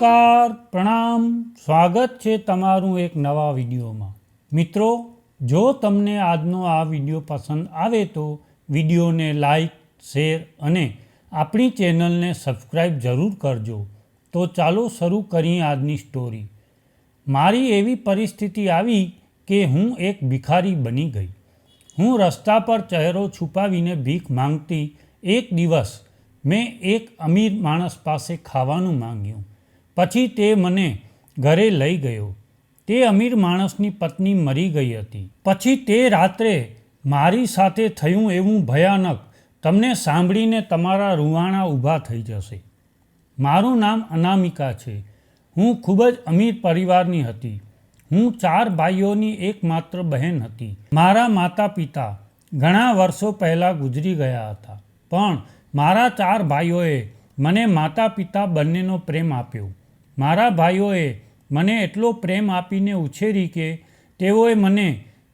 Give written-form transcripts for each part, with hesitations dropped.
નમસ્કાર, પ્રણામ, સ્વાગત છે તમારું એક નવા વિડીયોમાં। મિત્રો, જો તમને આજનો આ વિડીયો પસંદ આવે તો વિડીયોને લાઈક, શેર અને આપણી ચેનલને સબસ્ક્રાઈબ જરૂર કરજો। તો ચાલો શરૂ કરીએ આજની સ્ટોરી। મારી એવી પરિસ્થિતિ આવી કે હું એક ભિખારી બની ગઈ। હું રસ્તા પર ચહેરો છુપાવીને ભીખ માંગતી એક દિવસ મેં એક અમીર માણસ પાસે ખાવાનું માંગ્યું। પછી તે મને ઘરે લઈ ગયો। તે અમીર માણસની પત્ની મરી ગઈ હતી। પછી તે રાત્રે મારી સાથે થયું એવું ભયાનક તમને સાંભળીને તમારા રૂવાણા ઊભા થઈ જશે। મારું નામ અનામિકા છે। હું ખૂબ જ અમીર પરિવારની હતી। હું 4 ભાઈઓની એકમાત્ર બહેન હતી। મારા માતા પિતા ઘણા વર્ષો પહેલાં ગુજરી ગયા હતા, પણ મારા 4 ભાઈઓએ મને માતા પિતા બંનેનો પ્રેમ આપ્યો। મારા ભાઈઓએ મને એટલો પ્રેમ આપીને ઉછેરી કે તેઓએ મને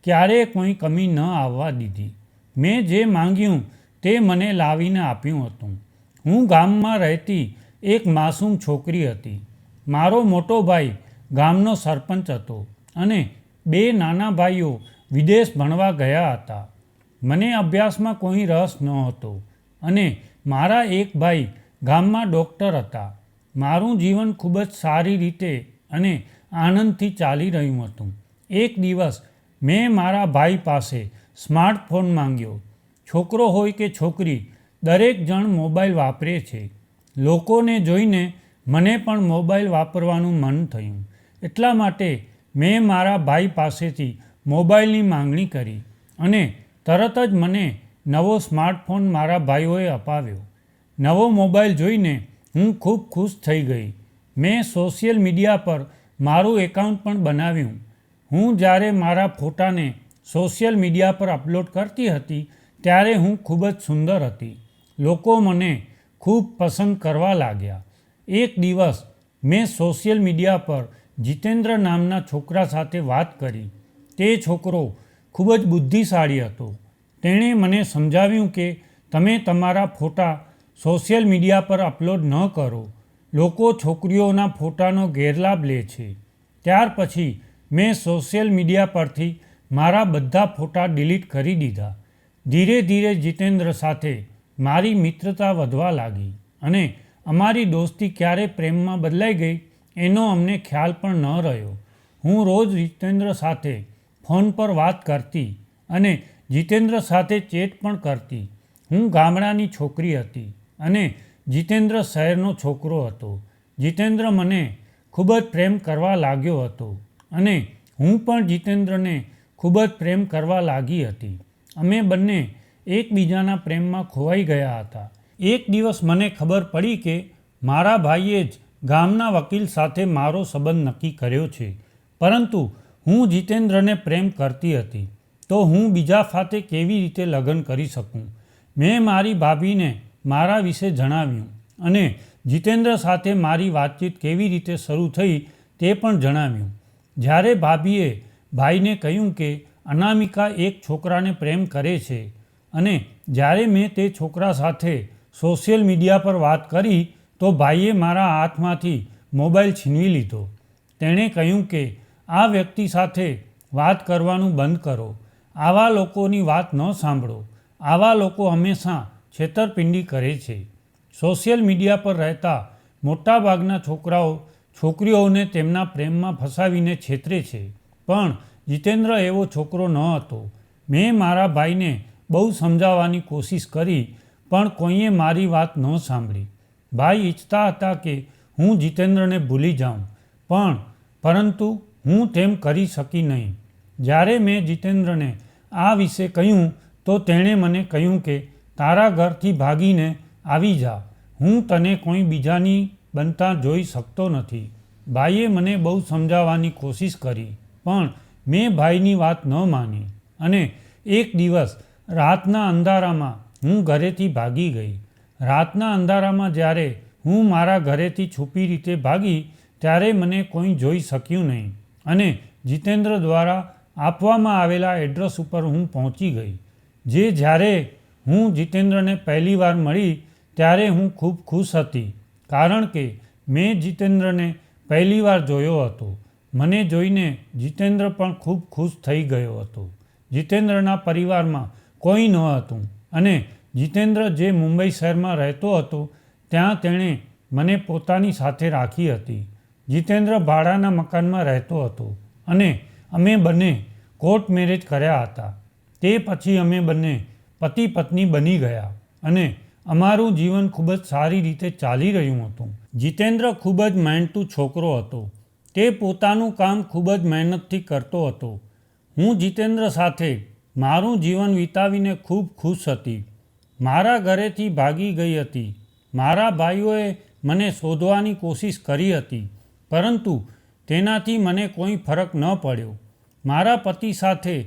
ક્યારેય કોઈ કમી ન આવવા દીધી। મેં જે માંગ્યું તે મને લાવીને આપ્યું હતું। હું ગામમાં રહેતી એક માસૂમ છોકરી હતી। મારો મોટો ભાઈ ગામનો સરપંચ હતો અને 2 નાના ભાઈઓ વિદેશ ભણવા ગયા હતા। મને અભ્યાસમાં કોઈ રસ નહોતો અને મારા એક ભાઈ ગામમાં ડૉક્ટર હતા। મારું જીવન ખૂબ જ સારી રીતે અને આનંદથી ચાલી રહ્યું હતું। એક દિવસ મેં મારા ભાઈ પાસે સ્માર્ટફોન માંગ્યો। છોકરો હોય કે છોકરી, દરેક જણ મોબાઈલ વાપરે છે। લોકોને જોઈને મને પણ મોબાઈલ વાપરવાનું મન થયું। એટલા માટે મેં મારા ભાઈ પાસેથી મોબાઈલની માંગણી કરી અને તરત જ મને નવો સ્માર્ટફોન મારા ભાઈઓએ અપાવ્યો। નવો મોબાઈલ જોઈને હું ખૂબ ખુશ થઈ ગઈ। મેં સોશિયલ મીડિયા પર મારું એકાઉન્ટ પણ બનાવ્યું। હું જ્યારે મારા ફોટાને સોશિયલ મીડિયા પર અપલોડ કરતી હતી ત્યારે હું ખૂબ જ સુંદર હતી। લોકો મને ખૂબ પસંદ કરવા લાગ્યા। એક દિવસ મેં સોશિયલ મીડિયા પર જીતેન્દ્ર નામના છોકરા સાથે વાત કરી। તે છોકરો ખૂબ જ બુદ્ધિશાળી હતો। તેણે મને સમજાવ્યું કે તમે તમારા ફોટા સોશિયલ મીડિયા પર અપલોડ ન કરો, લોકો છોકરીઓના ફોટાનો ગેરલાભ લે છે। ત્યાર પછી મેં સોશિયલ મીડિયા પરથી મારા બધા ફોટા ડિલીટ કરી દીધા। ધીરે ધીરે જીતેન્દ્ર સાથે મારી મિત્રતા વધવા લાગી અને અમારી દોસ્તી ક્યારે પ્રેમમાં બદલાઈ ગઈ એનો અમને ખ્યાલ પણ ન રહ્યો। હું રોજ જીતેન્દ્ર સાથે ફોન પર વાત કરતી અને જીતેન્દ્ર સાથે ચેટ પણ કરતી। હું ગામડાની છોકરી હતી અને જીતેન્દ્ર શહેરનો છોકરો હતો। જીતેન્દ્ર મને ખૂબ જ પ્રેમ કરવા લાગ્યો હતો અને હું પણ જીતેન્દ્રને ખૂબ જ પ્રેમ કરવા લાગી હતી। અમે બંને એકબીજાના પ્રેમમાં ખોવાઈ ગયા હતા। એક દિવસ મને ખબર પડી કે મારા ભાઈએ જ ગામના વકીલ સાથે મારો સંબંધ નક્કી કર્યો છે, પરંતુ હું જીતેન્દ્રને પ્રેમ કરતી હતી તો હું બીજા સાથે કેવી રીતે લગ્ન કરી શકું? મેં મારી ભાભીને મારા વિશે જણાવ્યું અને જીતેન્દ્ર સાથે મારી વાતચીત કેવી રીતે શરૂ થઈ તે પણ જણાવ્યું। જ્યારે ભાભીએ ભાઈને કહ્યું કે અનામિકા એક છોકરાને પ્રેમ કરે છે અને જ્યારે મેં તે છોકરા સાથે સોશિયલ મીડિયા પર વાત કરી તો ભાઈએ મારા હાથમાંથી મોબાઈલ છીનવી લીધો। તેણે કહ્યું કે આ વ્યક્તિ સાથે વાત કરવાનું બંધ કરો, આવા લોકોની વાત ન સાંભળો, આવા લોકો હંમેશા છેતરપિંડી કરે છે। સોશિયલ મીડિયા પર રહેતા મોટાભાગના છોકરાઓ છોકરીઓને તેમના પ્રેમમાં ફસાવીને છેતરે છે, પણ જીતેન્દ્ર એવો છોકરો ન હતો। મેં મારા ભાઈને બહુ સમજાવવાની કોશિશ કરી પણ કોઈએ મારી વાત ન સાંભળી। ભાઈ ઈચ્છતા હતા કે હું જીતેન્દ્રને ભૂલી જાઉં, પરંતુ હું તેમ કરી શકી નહીં। જ્યારે મેં જીતેન્દ્રને આ વિશે કહ્યું તો તેણે મને કહ્યું કે તારા ઘરથી ભાગીને આવી જા, હું તને કોઈ બીજાની બનતા જોઈ શકતો નથી। ભાઈએ મને બહુ સમજાવવાની કોશિશ કરી પણ મેં ભાઈની વાત ન માની અને એક દિવસ રાતના અંધારામાં હું ઘરેથી ભાગી ગઈ। રાતના અંધારામાં જ્યારે હું મારા ઘરેથી છુપી રીતે ભાગી ત્યારે મને કોઈ જોઈ શક્યું નહીં અને જીતેન્દ્ર દ્વારા આપવામાં આવેલા એડ્રેસ ઉપર હું પહોંચી ગઈ। જ્યારે હું જીતેન્દ્રને પહેલીવાર મળી ત્યારે હું ખૂબ ખુશ હતી, કારણ કે મેં જીતેન્દ્રને પહેલીવાર જોયો હતો. મને જોઈને જીતેન્દ્ર પણ ખૂબ ખુશ થઈ ગયો હતો. જીતેન્દ્રના પરિવારમાં કોઈ ન હતું અને જીતેન્દ્ર જે મુંબઈ શહેરમાં રહેતો હતો ત્યાં તેણે મને પોતાની સાથે રાખી હતી. જીતેન્દ્ર ભાડાના મકાનમાં રહેતો હતો અને અમે બંને કોર્ટ મેરેજ કર્યા હતા. તે પછી અમે બંને પતિ પત્ની બની ગયા અને અમારું જીવન ખૂબ જ સારી રીતે ચાલી રહ્યું હતું. જીતેન્દ્ર ખૂબ જ મહેનતુ છોકરો હતો. તે પોતાનું કામ ખૂબ જ મહેનતથી કરતો હતો. હું જીતેન્દ્ર સાથે મારું જીવન વિતાવીને ખૂબ ખુશ હતી. મારા ઘરેથી ભાગી ગઈ હતી. મારા ભાઈઓએ મને શોધવાની કોશિશ કરી હતી પરંતુ તેનાથી મને કોઈ ફરક ન પડ્યો. મારા પતિ સાથે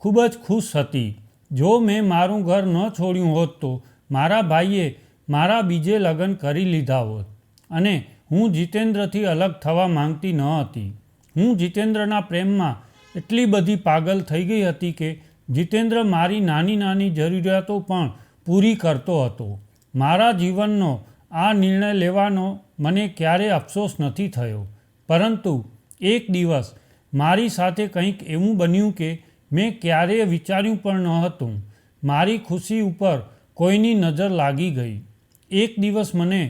ખૂબ જ ખુશ હતી. જો મેં મારું ઘર ન છોડ્યું હોત તો મારા ભાઈએ મારા બીજે લગ્ન કરી લીધા હોત અને હું જીતેન્દ્રથી અલગ થવા માંગતી ન હતી. હું જીતેન્દ્રના પ્રેમમાં એટલી બધી પાગલ થઈ ગઈ હતી કે જીતેન્દ્ર મારી નાની નાની જરૂરિયાતો પણ પૂરી કરતો હતો. મારા જીવનનો આ નિર્ણય લેવાનો મને ક્યારેય અફસોસ નથી થયો પરંતુ એક દિવસ મારી સાથે કંઈક એવું બન્યું કે મેં ક્યારેય વિચાર્યું પણ ન હતું. મારી ખુશી ઉપર કોઈની નજર લાગી ગઈ. એક દિવસ મને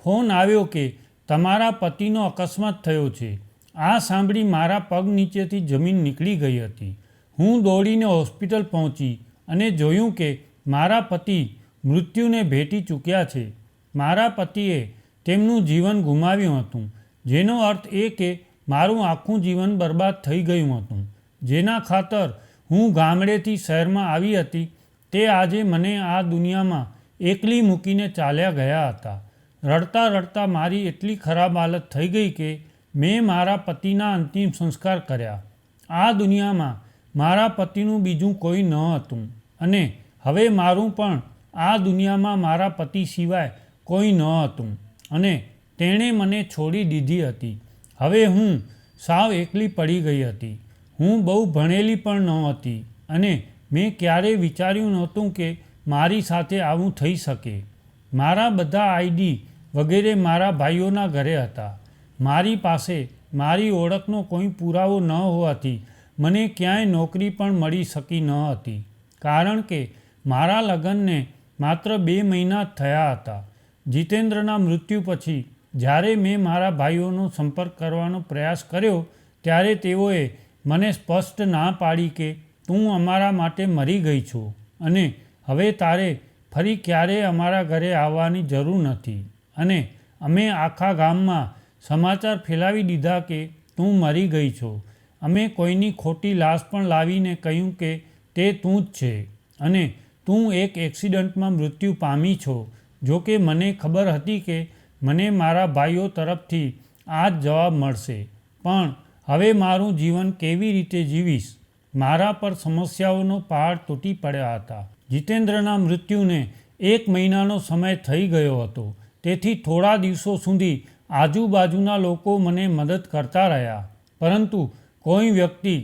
ફોન આવ્યો કે તમારા પતિનો અકસ્માત થયો છે. આ સાંભળી મારા પગ નીચેથી જમીન નીકળી ગઈ હતી. હું દોડીને હોસ્પિટલ પહોંચી અને જોયું કે મારા પતિ મૃત્યુને ભેટી ચૂક્યા છે. મારા પતિએ તેમનું જીવન ગુમાવ્યું હતું જેનો અર્થ એ કે મારું આખું જીવન બરબાદ થઈ ગયું હતું. જેના ખાતર હું ગામડેથી શહેરમાં આવી હતી તે આજે મને આ દુનિયામાં એકલી મૂકીને ચાલ્યા ગયા હતા. રડતા રડતા મારી એટલી ખરાબ હાલત થઈ ગઈ કે મેં મારા પતિના અંતિમ સંસ્કાર કર્યા. આ દુનિયામાં મારા પતિનું બીજું કોઈ ન હતું અને હવે મારું પણ આ દુનિયામાં મારા પતિ સિવાય કોઈ ન હતું અને તેણે મને છોડી દીધી હતી. હવે હું સાવ એકલી પડી ગઈ હતી. હું બહુ ભણેલી પણ ન હતી અને મેં ક્યારેય વિચાર્યું નહોતું કે મારી સાથે આવું થઈ શકે. મારા બધા આઈડી વગેરે મારા ભાઈઓના ઘરે હતા. મારી પાસે મારી ઓળખનો કોઈ પુરાવો ન હોવાથી મને ક્યાંય નોકરી પણ મળી શકી ન હતી કારણ કે મારા લગ્નને માત્ર 2 મહિના જ થયા હતા. જીતેન્દ્રના મૃત્યુ પછી જ્યારે મેં મારા ભાઈઓનો સંપર્ક કરવાનો પ્રયાસ કર્યો ત્યારે તેઓએ મને સ્પષ્ટ ના પાડી કે તું અમારા માટે મરી ગઈ છો અને હવે તારે ફરી ક્યારેય અમારા ઘરે આવવાની જરૂર નથી. અને અમે આખા ગામમાં સમાચાર ફેલાવી દીધા કે તું મરી ગઈ છો. અમે કોઈની ખોટી લાશ પણ લાવીને કહ્યું કે તે તું જ છે અને તું એક એક્સિડન્ટમાં મૃત્યુ પામી છો. જોકે મને ખબર હતી કે મને મારા ભાઈઓ તરફથી આ જ જવાબ મળશે પણ હવે મારું જીવન કેવી રીતે જીવીશ? મારા પર સમસ્યાઓનો પહાડ તૂટી પડ્યા હતા. જીતેન્દ્રના મૃત્યુને 1 મહિનાનો સમય થઈ ગયો હતો. તેથી થોડા દિવસો સુધી આજુબાજુના લોકો મને મદદ કરતા રહ્યા પરંતુ કોઈ વ્યક્તિ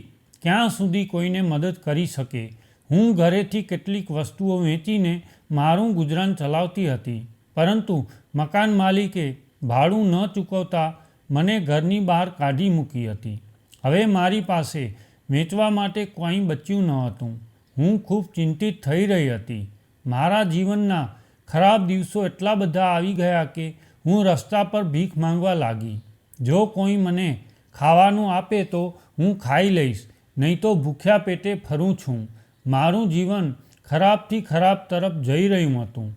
ક્યાં સુધી કોઈને મદદ કરી શકે? હું ઘરેથી કેટલીક વસ્તુઓ વેચીને મારું ગુજરાન ચલાવતી હતી પરંતુ મકાન માલિકે ભાડું ન ચૂકવતા મને ઘરની બહાર કાઢી મૂકી હતી. હવે મારી પાસે વેચવા માટે કંઈ બચ્યું ન હતું. હું ખૂબ ચિંતિત થઈ રહી હતી. મારા જીવનના ખરાબ દિવસો એટલા બધા આવી ગયા કે હું રસ્તા પર ભીખ માંગવા લાગી. જો કોઈ મને ખાવાનું આપે તો હું ખાઈ લઈશ, નહીં તો ભૂખ્યા પેટે ફરું છું. મારું જીવન ખરાબથી ખરાબ તરફ જઈ રહ્યું હતું.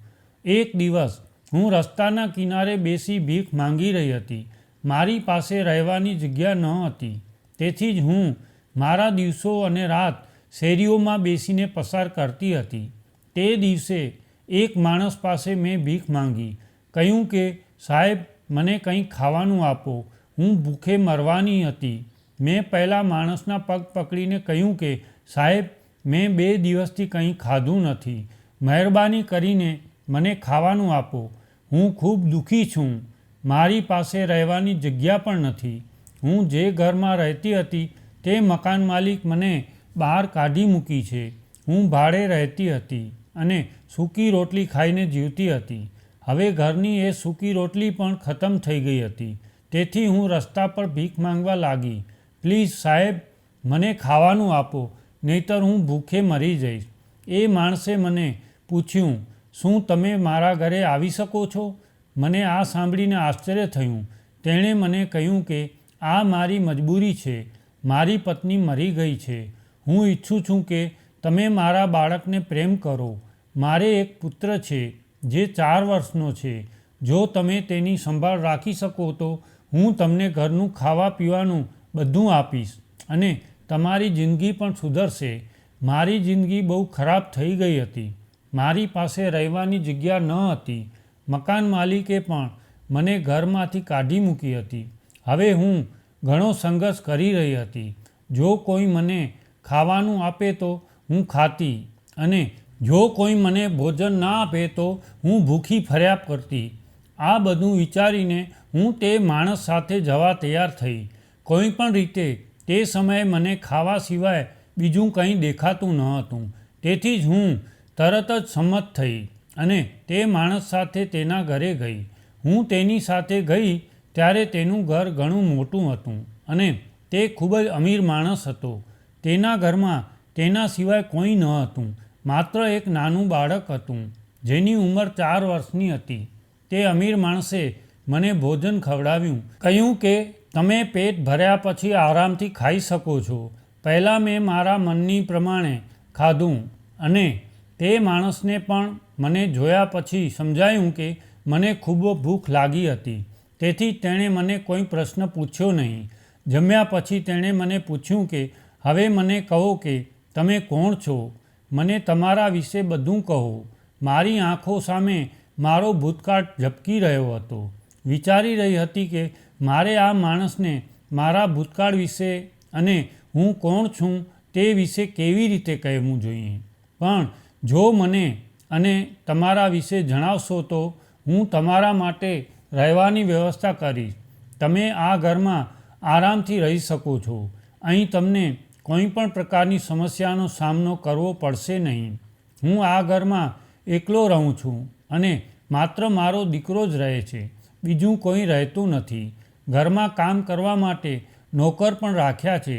એક દિવસ હું રસ્તાના કિનારે બેસી ભીખ માંગી રહી હતી. મારી પાસે રહેવાની જગ્યા ન હતી. તેથી જ હું મારા દિવસો અને રાત શેરીઓમાં બેસીને પસાર કરતી હતી. તે દિવસે એક માણસ પાસે મેં ભીખ માંગી. કહ્યું કે સાહેબ મને કંઈ ખાવાનું આપો, હું ભૂખે મરવાની હતી. મેં પહેલાં માણસના પગ પકડીને કહ્યું કે સાહેબ મેં 2 દિવસથી કંઈ ખાધું નથી. મહેરબાની કરીને મને ખાવાનું આપો. હું ખૂબ દુઃખી છું. મારી પાસે રહેવાની જગ્યા પણ નથી. હું જે ઘરમાં રહેતી હતી તે મકાન માલિક મને બહાર કાઢી મૂકી છે. હું ભાડે રહેતી હતી અને સૂકી રોટલી ખાઈને જીવતી હતી. હવે ઘરની એ સૂકી રોટલી પણ ખતમ થઈ ગઈ હતી. તેથી હું રસ્તા પર ભીખ માંગવા લાગી. પ્લીઝ સાહેબ, મને ખાવાનું આપો, નહીંતર હું ભૂખે મરી જઈશ. એ માણસે મને પૂછ્યું, શું તમે મારા ઘરે આવી શકો છો? મને આ સાંભળીને આશ્ચર્ય થયું. તેણે મને કહ્યું કે આ મારી મજબૂરી છે. મારી પત્ની મરી ગઈ છે. હું ઈચ્છું છું કે તમે મારા બાળકને પ્રેમ કરો. મારે એક પુત્ર છે જે 4 વર્ષનો છે. જો તમે તેની સંભાળ રાખી શકો તો હું તમને ઘરનું ખાવા પીવાનું બધું આપીશ અને તમારી જિંદગી પણ સુધરશે. મારી જિંદગી બહુ ખરાબ થઈ ગઈ હતી. મારી પાસે રહેવાની જગ્યા ન હતી. મકાન માલિકે પણ મને ઘરમાંથી કાઢી મૂકી હતી. હવે હું ઘણો સંઘર્ષ કરી રહી હતી. જો કોઈ મને ખાવાનું આપે તો હું ખાતી અને જો કોઈ મને ભોજન ના આપે તો હું ભૂખી ફર્યા કરતી. આ બધું વિચારીને હું તે માણસ સાથે જવા તૈયાર થઈ. કોઈ પણ રીતે તે સમયે મને ખાવા સિવાય બીજું કંઈ દેખાતું ન હતું. તેથી જ હું તરત જ સંમત થઈ અને તે માણસ સાથે તેના ઘરે ગઈ. હું તેની સાથે ગઈ ત્યારે તેનું ઘર ઘણું મોટું હતું અને તે ખૂબ જ અમીર માણસ હતો. તેના ઘરમાં તેના સિવાય કોઈ ન હતું. માત્ર એક નાનું બાળક હતું જેની ઉંમર 4 વર્ષની હતી. તે અમીર માણસે મને ભોજન ખવડાવ્યું. કહ્યું કે તમે પેટ ભર્યા પછી આરામથી ખાઈ શકો છો. પહેલાં મેં મારા મનની પ્રમાણે ખાધું અને તે માણસને પણ મને જોયા પછી સમજાયું કે મને ખૂબ ભૂખ લાગી હતી. તેથી તેણે મને કોઈ પ્રશ્ન પૂછ્યો નહીં. જમ્યા પછી તેણે મને પૂછ્યું કે હવે મને કહો કે તમે કોણ છો? મને તમારા વિશે બધું કહો. મારી આંખો સામે મારો ભૂતકાળ ઝબકી રહ્યો હતો. વિચારી રહી હતી કે મારે આ માણસને મારા ભૂતકાળ વિશે અને હું કોણ છું તે વિશે કેવી રીતે કહેવું જોઈએ. પણ જો મને અને તમારા વિશે જણાવશો તો હું તમારા માટે રહેવાની વ્યવસ્થા કરીશ. તમે આ ઘરમાં આરામથી રહી શકો છો. અહીં તમને કોઈ પણ પ્રકારની સમસ્યાનો સામનો કરવો પડશે નહીં. હું આ ઘરમાં એકલો રહું છું અને માત્ર મારો દીકરો જ રહે છે. બીજું કોઈ રહેતું નથી. ઘરમાં કામ કરવા માટે નોકર પણ રાખ્યા છે.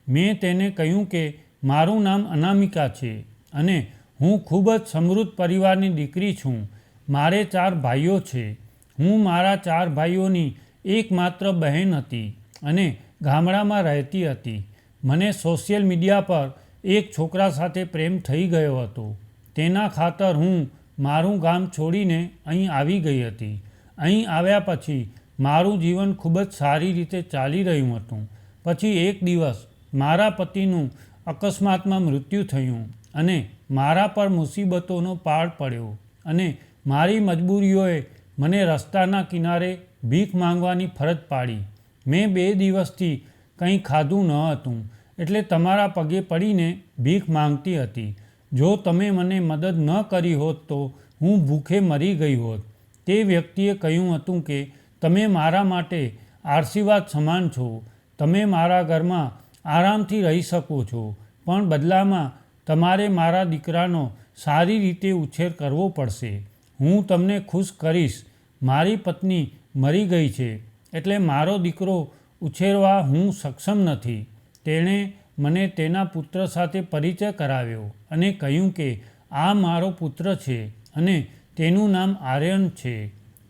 મેં તેને કહ્યું કે મારું નામ અનામિકા છે અને હું ખૂબ જ સમૃદ્ધ પરિવારની દીકરી છું. મારે 4 ભાઈઓ છે. હું મારા 4 ભાઈઓની એકમાત્ર બહેન હતી અને ગામડામાં રહેતી હતી. મને સોશિયલ મીડિયા પર એક છોકરા સાથે પ્રેમ થઈ ગયો હતો. તેના ખાતર હું મારું ગામ છોડીને અહીં આવી ગઈ હતી. અહીં આવ્યા પછી મારું જીવન ખૂબ જ સારી રીતે ચાલી રહ્યું હતું. પછી એક દિવસ મારા પતિનું અકસ્માતમાં મૃત્યુ થયું અને મારા પર મુસીબતોનો પાડ પડ્યો અને મારી મજબૂરીઓએ મને રસ્તાના કિનારે ભીખ માંગવાની ફરજ પાડી. મેં 2 દિવસથી કંઈ ખાધું ન હતું એટલે તમારા પગે પડીને ભીખ માંગતી હતી. જો તમે મને મદદ ન કરી હોત તો હું ભૂખે મરી ગઈ હોત. તે વ્યક્તિએ કહ્યું હતું કે તમે મારા માટે આશીર્વાદ સમાન છો. તમે મારા ઘરમાં આરામથી રહી શકો છો, પણ બદલામાં તમારે મારા દીકરાનો સારી રીતે ઉછેર કરવો પડશે. હું તમને ખુશ કરીશ. મારી પત્ની મરી ગઈ છે એટલે મારો દીકરો ઉછેરવા હું સક્ષમ નથી. તેણે મને તેના પુત્ર સાથે પરિચય કરાવ્યો અને કહ્યું કે આ મારો પુત્ર છે અને તેનું નામ આર્યન છે.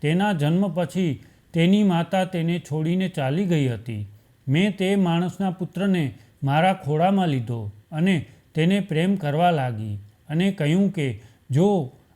તેના જન્મ પછી તેની માતા તેને છોડીને ચાલી ગઈ હતી. મેં તે માણસના પુત્રને મારા ખોળામાં લીધો અને તેને પ્રેમ કરવા લાગી અને કહ્યું કે જો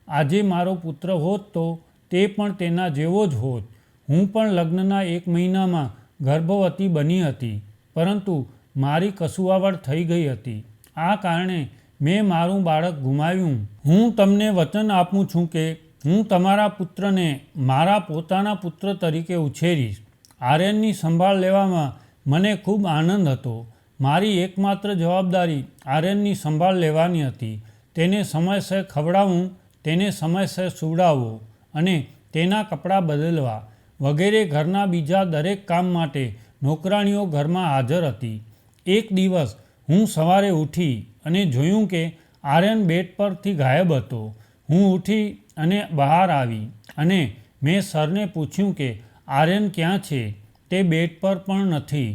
આજે મારો પુત્ર હોત તો તે પણ તેના જેવો જ હોત. હું પણ લગ્નના 1 મહિનામાં ગર્ભવતી બની હતી, પરંતુ મારી કસુવાવડ થઈ ગઈ હતી. આ કારણે મેં મારું બાળક ગુમાવ્યું. હું તમને વચન આપું છું કે હું તમારા પુત્રને મારા પોતાના પુત્ર તરીકે ઉછેરીશ. આર્યનની સંભાળ લેવામાં મને ખૂબ આનંદ હતો. મારી એકમાત્ર જવાબદારી આર્યનની સંભાળ લેવાની હતી. તેને સમયસર ખવડાવવું, તેને સમયસર સુવડાવવો અને તેના કપડાં બદલવા વગેરે ઘરના બીજા દરેક કામ માટે નોકરાણીઓ ઘરમાં હાજર હતી. એક દિવસ હું સવારે ઉઠી અને જોયું કે આર્યન બેડ પરથી ગાયબ હતો. હું ઉઠી અને બહાર આવી અને મેં સરને પૂછ્યું કે આર્યન ક્યાં છે. તે બેડ પર પણ નથી.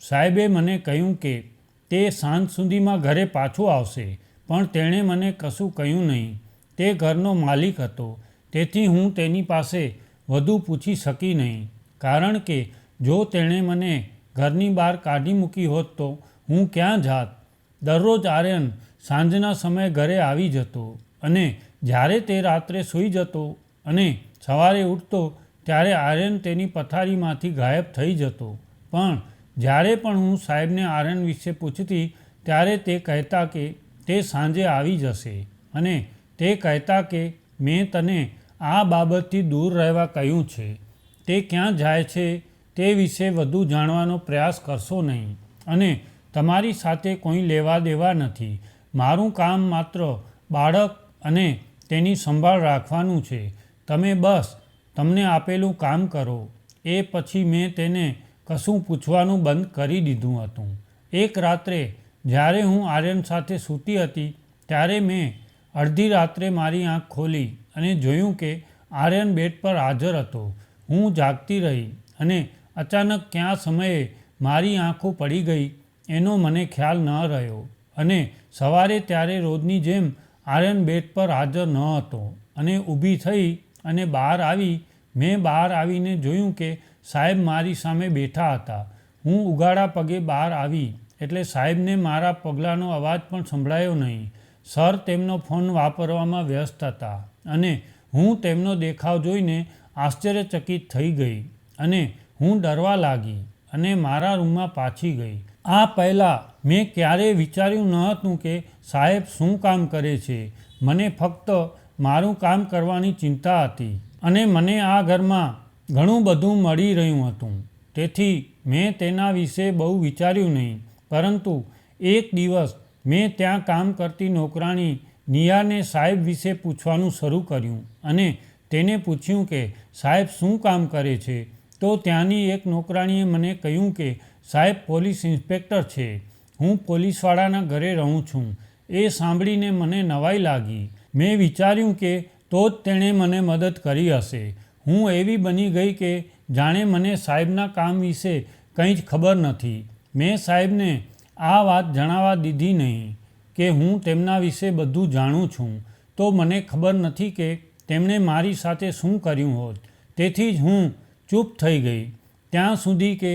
સાહેબે મને કહ્યું કે તે સાંજ સુધીમાં ઘરે પાછો આવશે, પણ તેણે મને કશું કહ્યું નહીં. તે ઘરનો માલિક હતો, તેથી હું તેની પાસે વધુ પૂછી શકી નહીં, કારણ કે જો તેણે મને ઘરની બહાર કાઢી મૂકી હોત તો હું ક્યાં જાત. દરરોજ આર્યન સાંજના સમયે ઘરે આવી જતો, અને જ્યારે તે રાત્રે સૂઈ જતો અને સવારે ઉઠતો ત્યારે આર્યન તેની પથારીમાંથી ગાયબ થઈ જતો. પણ જ્યારે પણ હું સાહેબને આર્યન વિશે પૂછતી ત્યારે તે કહેતા કે તે સાંજે આવી જશે, અને તે કહેતા કે મેં તને આ બાબતથી દૂર રહેવા કહ્યું છે. તે ક્યાં જાય છે તે વિશે વધુ જાણવાનો પ્રયાસ કરશો નહીં, અને તમારી સાથે કોઈ લેવા દેવા નથી. મારું કામ માત્ર બાળક અને તેની સંભાળ રાખવાનું છે. તમે બસ તમને આપેલું કામ કરો. એ પછી મેં તેને કશું પૂછવાનું બંધ કરી દીધું હતું. એક રાત્રે જ્યારે હું આર્યન સાથે સૂતી હતી ત્યારે મેં અડધી રાત્રે મારી આંખ ખોલી અને જોયું કે આર્યન બેડ પર હાજર હતો. હું જાગતી રહી, અને અચાનક કયા સમયે મારી આંખો પડી ગઈ એનો મને ખ્યાલ ન રહ્યો, અને સવારે ત્યારે રોજની જેમ આર્યન બેડ પર હાજર ન હતો, અને ઊભી થઈ અને બહાર આવી. મેં બહાર આવીને જોયું કે સાહેબ મારી સામે બેઠા હતા. હું ઉઘાડા પગે બહાર આવી એટલે સાહેબને મારા પગલાંનો અવાજ પણ સંભળાયો નહીં. સર તેમનો ફોન વાપરવામાં વ્યસ્ત હતા, અને હું તેમનો દેખાવ જોઈને આશ્ચર્યચકિત થઈ ગઈ, અને હું ડરવા લાગી અને મારા રૂમમાં પાછી ગઈ. આ પહેલાં મેં ક્યારેય વિચાર્યું ન હતું કે સાહેબ શું કામ કરે છે. મને ફક્ત મારું કામ કરવાની ચિંતા હતી, અને મને આ ઘરમાં ઘણું બધું મળી રહ્યું હતું, તેથી મેં તેના વિશે બહુ વિચાર્યું નહીં. પરંતુ એક દિવસ મેં ત્યાં કામ કરતી નોકરાણી નિયાને સાહેબ વિશે પૂછવાનું શરૂ કર્યું, અને તેને પૂછ્યું કે સાહેબ શું કામ કરે છે. તો ત્યાંની એક નોકરાણીએ મને કહ્યું કે સાહેબ પોલીસ ઇન્સ્પેક્ટર છે. હું પોલીસવાળાના ઘરે રહું છું. એ સાંભળીને મને નવાઈ લાગી. મેં વિચાર્યું કે તો જ તેણે મને મદદ કરી હશે. હું એવી બની ગઈ કે જાણે મને સાહેબના કામ વિશે કંઈ જ ખબર નથી. મેં સાહેબને આ વાત જણાવવા દીધી નહીં કે હું તેમના વિશે બધું જાણું છું. તો મને ખબર નથી કે તેમણે મારી સાથે શું કર્યું હોત. તેથી જ હું ચૂપ થઈ ગઈ, ત્યાં સુધી કે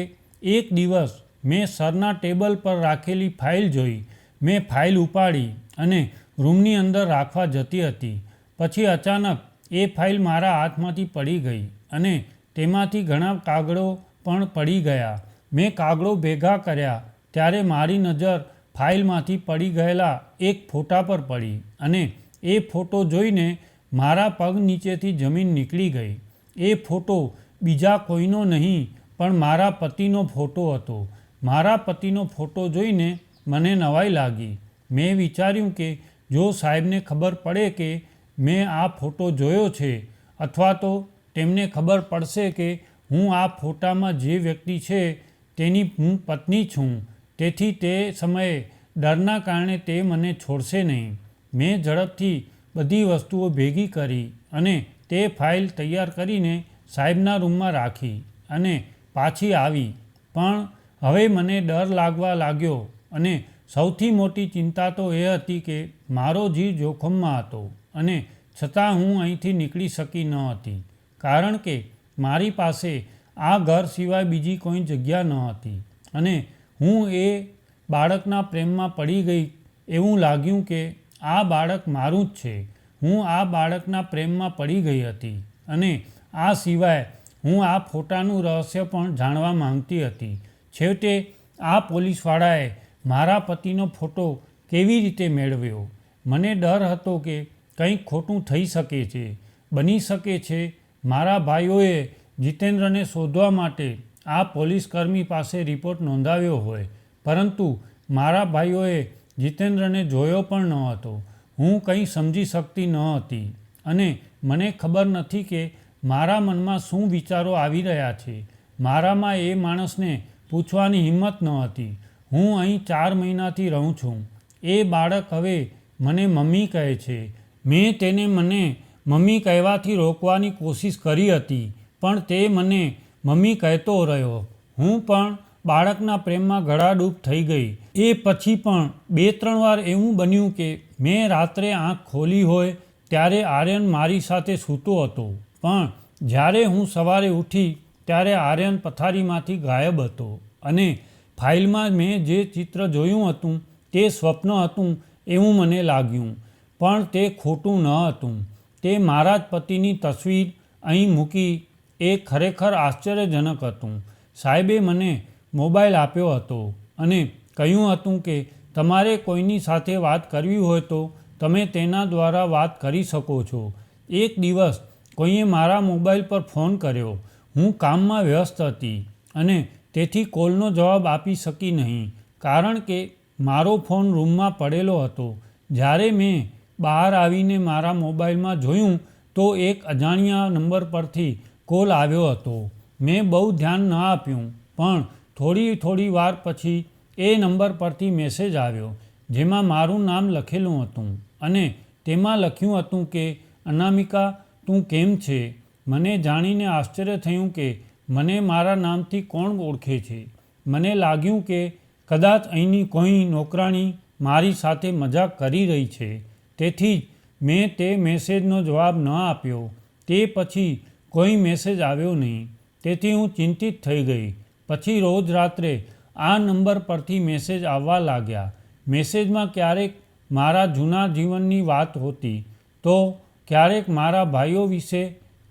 એક દિવસ મેં સરના ટેબલ પર રાખેલી ફાઇલ જોઈ. મેં ફાઇલ ઉપાડી અને રૂમની અંદર રાખવા જતી હતી. પછી અચાનક એ ફાઇલ મારા હાથમાંથી પડી ગઈ, અને તેમાંથી ઘણા કાગળો પણ પડી ગયા. મેં કાગળો ભેગા કર્યા ત્યારે મારી નજર ફાઇલમાંથી પડી ગયેલા એક ફોટા પર પડી, અને એ ફોટો જોઈને મારા પગ નીચેથી જમીન નીકળી ગઈ. એ ફોટો બીજા કોઈનો નહીં પણ મારા પતિનો ફોટો હતો. મારા પતિનો ફોટો જોઈને મને નવાઈ લાગી. મેં વિચાર્યું કે જો સાહેબને ખબર પડે કે મેં આ ફોટો જોયો છે, અથવા તો તેમને ખબર પડશે કે હું આ ફોટામાં જે વ્યક્તિ છે તેની હું પત્ની છું, તેથી તે સમયે ડરના કારણે તે મને છોડશે નહીં. મેં ઝડપથી બધી વસ્તુઓ ભેગી કરી અને તે ફાઇલ તૈયાર કરીને સાહેબના રૂમમાં રાખી અને પાછી આવી. પણ હવે મને ડર લાગવા લાગ્યો, અને સૌથી મોટી ચિંતા તો એ હતી કે મારો જીવ જોખમમાં હતો, અને છતાં હું અહીંથી નીકળી શકી ન હતી, કારણ કે મારી પાસે આ ઘર સિવાય બીજી કોઈ જગ્યા ન હતી. અને હું એ બાળકના પ્રેમમાં પડી ગઈ. એવું લાગ્યું કે આ બાળક મારું જ છે. હું આ બાળકના પ્રેમમાં પડી ગઈ હતી, અને આ સિવાય હું આ ફોટાનું રહસ્ય પણ જાણવા માંગતી હતી. છેવટે આ પોલીસવાળાએ મારા પતિનો ફોટો કેવી રીતે મેળવ્યો? મને ડર હતો કે કંઈક ખોટું થઈ શકે છે. બની શકે છે મારા ભાઈઓએ જીતેન્દ્રને શોધવા માટે આ પોલીસકર્મી પાસે રિપોર્ટ નોંધાવ્યો હોય, પરંતુ મારા ભાઈઓએ જીતેન્દ્રને જોયો પણ ન હતો. હું કંઈ સમજી શકતી ન હતી, અને મને ખબર નથી કે મારા મનમાં શું વિચારો આવી રહ્યા છે. મારામાં એ માણસને પૂછવાની હિંમત ન હતી. હું અહીં 4 મહિનાથી રહું છું. એ બાળક હવે મને મમ્મી કહે છે. મેં તેને મને મમ્મી કહેવાથી રોકવાની કોશિશ કરી હતી, પણ તે મને મમ્મી કહેતો રહ્યો. હું પણ બાળકના પ્રેમમાં ગળાડૂબ થઈ ગઈ. એ પછી પણ 2-3 વાર એવું બન્યું કે મેં રાત્રે આંખ ખોલી હોય ત્યારે આર્યન મારી સાથે સૂતો હતો, પણ જ્યારે હું સવારે ઉઠી ત્યારે આર્યન પથારીમાંથી ગાયબ હતો અને ફાઇલમાં મેં જે ચિત્ર જોયું હતું તે સ્વપ્ન હતું એવું મને લાગ્યું, પણ તે ખોટું ન હતું. તે મારા જ પતિની તસવીર અહીં મૂકી. એ ખરેખર આશ્ચર્યજનક હતું. સાહેબે મને મોબાઈલ આપ્યો હતો અને કહ્યું હતું કે તમારે કોઈની સાથે વાત કરવી હોય તો તમે તેના દ્વારા વાત કરી શકો છો. એક દિવસ કોઈએ મારા મોબાઈલ પર ફોન કર્યો. હું કામમાં વ્યસ્ત હતી અને તેથી કોલનો જવાબ આપી શકી નહીં, કારણ કે મારો ફોન રૂમમાં પડેલો હતો. જ્યારે મેં બહાર આવીને મારા મોબાઈલમાં જોયું તો એક અજાણ્યા નંબર પરથી કોલ આવ્યો હતો. મેં બહુ ધ્યાન ન આપ્યું, પણ થોડી વાર પછી એ નંબર પરથી મેસેજ આવ્યો જેમાં મારું નામ લખેલું હતું અને તેમાં લખ્યું હતું કે અનામિકા, તું કેમ છે? મને જાણીને આશ્ચર્ય થયું કે મને મારા નામથી કોણ ઓળખે છે. મને લાગ્યું કે કદાચ અહીંની કોઈ નોકરાણી મારી સાથે મજાક કરી રહી છે. તેથી જ મેં તે મેસેજનો જવાબ ન આપ્યો. તે પછી કોઈ મેસેજ આવ્યો નહીં, તેથી હું ચિંતિત થઈ ગઈ. પછી રોજ રાત્રે આ નંબર પરથી મેસેજ આવવા લાગ્યા. મેસેજમાં ક્યારેક મારા જૂના જીવનની વાત હોતી તો ક્યારેક મારા ભાઈઓ વિશે.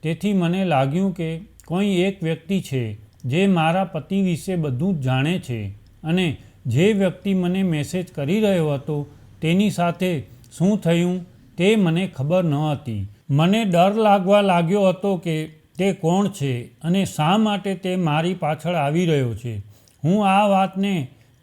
તેથી મને લાગ્યું કે કોઈ એક વ્યક્તિ છે જે મારા પતિ વિશે બધું જ જાણે છે અને જે વ્યક્તિ મને મેસેજ કરી રહ્યો હતો તેની સાથે શું થયું તે મને ખબર ન હતી. મને ડર લાગવા લાગ્યો હતો કે તે કોણ છે અને શા માટે તે મારી પાછળ આવી રહ્યો છે. હું આ વાતને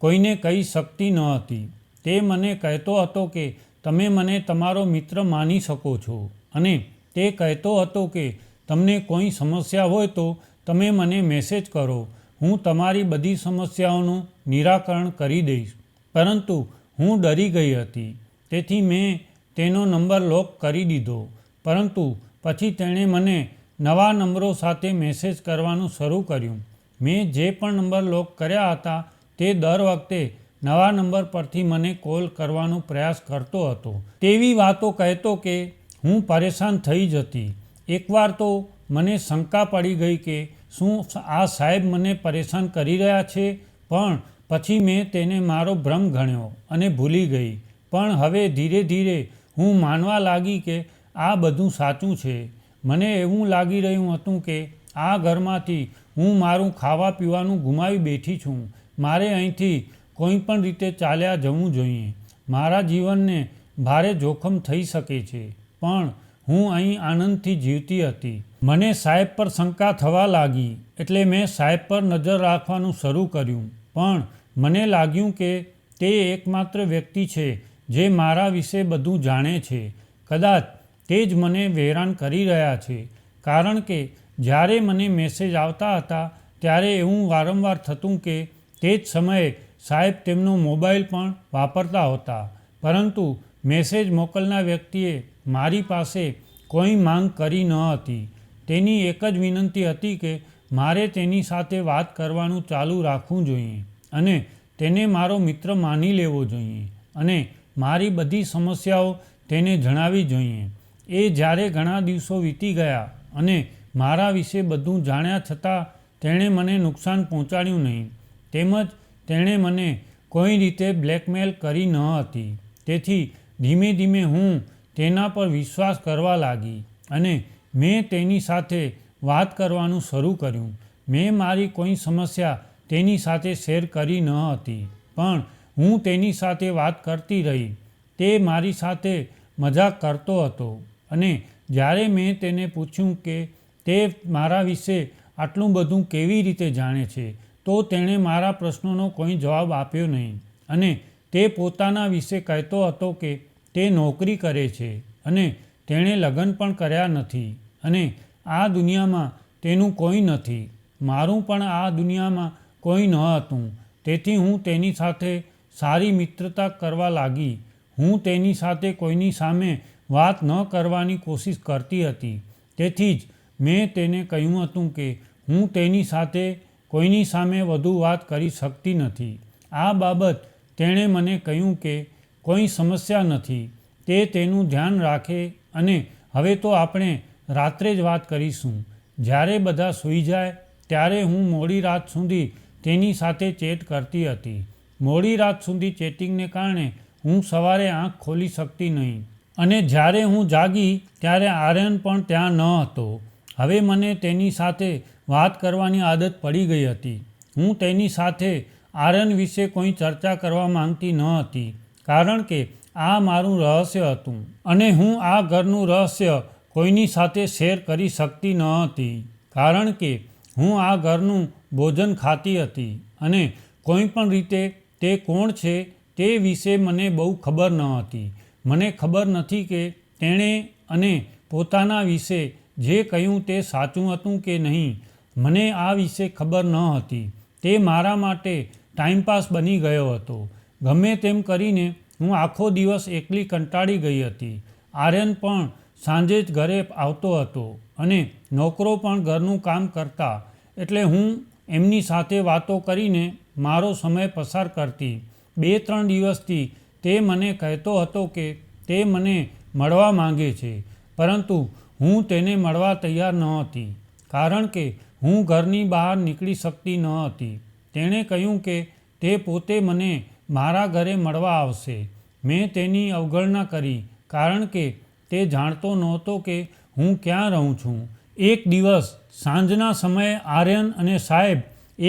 કોઈને કહી શકતી ન હતી. તે મને કહેતો હતો કે તમે મને તમારો મિત્ર માની શકો છો અને તે કહેતો હતો કે તમને કોઈ સમસ્યા હોય તો તમે મને મેસેજ કરો, હું તમારી બધી સમસ્યાઓનું નિરાકરણ કરી દઈશ. પરંતુ હું ડરી ગઈ હતી, તેથી મેં તેનો નંબર લોક કરી દીધો. પરંતુ પછી તેણે મને નવા નંબરો સાથે મેસેજ કરવાનું શરૂ કર્યું. મેં જે પણ નંબર લોક કર્યા હતા તે દર વખતે નવા નંબર પરથી મને કોલ કરવાનો પ્રયાસ કરતો હતો. તેવી વાતો કહેતો કે હું પરેશાન થઈ જતી. એકવાર તો મને શંકા પડી ગઈ કે શું આ સાહેબ મને પરેશાન કરી રહ્યા છે, પણ પછી મેં તેને મારો ભ્રમ ગણ્યો અને ભૂલી ગઈ. પણ હવે ધીરે ધીરે હું માનવા લાગી કે આ બધું સાચું છે. મને એવું લાગી રહ્યું હતું કે આ ઘરમાંથી હું મારું ખાવા પીવાનું ગુમાવી બેઠી છું. મારે અહીંથી કોઈ પણ રીતે ચાલ્યા જવું જોઈએ. મારા જીવનને ભારે જોખમ થઈ શકે છે, પણ હું અહીં આનંદથી જીવતી હતી. મને સાહેબ પર શંકા થવા લાગી, એટલે મેં સાહેબ પર નજર રાખવાનું શરૂ કર્યું. પણ મને લાગ્યું કે તે એકમાત્ર વ્યક્તિ છે જે મારા વિશે બધું જાણે છે. કદાચ તે જ મને હેરાન કરી રહ્યા છે, કારણ કે જ્યારે મને મેસેજ આવતા હતા ત્યારે એવું વારંવાર થતું કે તે જ સમયે સાહેબ તેમનો મોબાઈલ પણ વાપરતા હતા. પરંતુ મેસેજ મોકલનાર વ્યક્તિએ મારી પાસે કોઈ માંગ કરી ન હતી. તેની એક જ વિનંતી હતી કે મારે તેની સાથે વાત કરવાનું ચાલુ રાખવું જોઈએ અને તેને મારો મિત્ર માની લેવો જોઈએ અને મારી બધી સમસ્યાઓ તેને જણાવવી જોઈએ. એ જ્યારે ઘણા દિવસો વીતી ગયા અને મારા વિશે બધું જાણ્યા છતાં તેણે મને નુકસાન પહોંચાડ્યું નહીં, તેમજ તેણે મને કોઈ રીતે બ્લેકમેલ કરી ન હતી. તેથી ધીમે ધીમે હું તેના પર વિશ્વાસ કરવા લાગી અને મેં તેની સાથે વાત કરવાનું શરૂ કર્યું. મેં મારી કોઈ સમસ્યા તેની સાથે શેર કરી ન હતી, પણ હું તેની સાથે વાત કરતી રહી. તે મારી સાથે મજાક કરતો હતો અને જ્યારે મેં તેને પૂછ્યું કે તે મારા વિશે આટલું બધું કેવી રીતે જાણે છે, તો તેણે મારા પ્રશ્નોનો કોઈ જવાબ આપ્યો નહીં અને તે પોતાના વિશે કહેતો હતો કે તે નોકરી કરે છે અને તેણે લગ્ન પણ કર્યા નથી અને આ દુનિયામાં તેનું કોઈ નથી. મારું પણ આ દુનિયામાં કોઈ ન હતું. તેથી હું તેની સાથે સારી મિત્રતા કરવા લાગી. હું તેની સાથે કોઈની સામે વાત ન કરવાની કોશિશ કરતી હતી. તેથી જ મેં તેને કહ્યું હતું કે હું તેની સાથે કોઈની સામે વધુ વાત કરી શકતી નથી. આ બાબત તેણે મને કહ્યું કે કોઈ સમસ્યા નથી, તે તેનું ધ્યાન રાખે અને હવે તો આપણે રાત્રે જ વાત કરીશું. જ્યારે બધા સૂઈ જાય ત્યારે હું મોડી રાત સુધી તેની સાથે ચેટ કરતી હતી. મોડી રાત સુધી ચેટિંગને કારણે હું સવારે આંખ ખોલી શકતી નહીં અને જ્યારે હું જાગી ત્યારે આર્યન પણ ત્યાં ન હતો. હવે મને તેની સાથે વાત કરવાની આદત પડી ગઈ હતી. હું તેની સાથે આર્યન વિશે કોઈ ચર્ચા કરવા માંગતી ન હતી કારણ કે આ મારું રહસ્ય હતું અને હું આ ઘરનું રહસ્ય કોઈની સાથે શેર કરી શકતી ન હતી કારણ કે હું આ ઘરનું ભોજન ખાતી હતી અને કોઈ પણ રીતે તે કોણ છે તે વિશે મને બહુ ખબર ન હતી. મને ખબર નથી કે તેણે અને પોતાના વિશે જે કહ્યું તે સાચું હતું કે નહીં. મને આ વિશે ખબર ન હતી. તે મારા માટે ટાઈમપાસ બની ગયો હતો. ગમે તેમ કરીને હું આખો દિવસ એકલી કંટાળી ગઈ હતી. આર્યન પણ સાંજે જ ઘરે આવતો હતો અને નોકરો પણ ઘરનું કામ કરતા એટલે હું એમની સાથે વાતો કરીને મારો સમય પસાર કરતી. 2-3 દિવસથી તે મને કહેતો હતો કે તે મને મળવા માંગે છે પરંતુ હું તેને મળવા તૈયાર ન હતી કારણ કે હું ઘરની બહાર નીકળી શકતી ન હતી. તેણે કહ્યું કે તે પોતે મને મારા ઘરે મળવા આવશે. મેં તેની અવગણના કરી કારણ કે તે જાણતો નહોતો કે હું ક્યાં રહું છું. એક દિવસ સાંજના સમયે આર્યન અને સાહેબ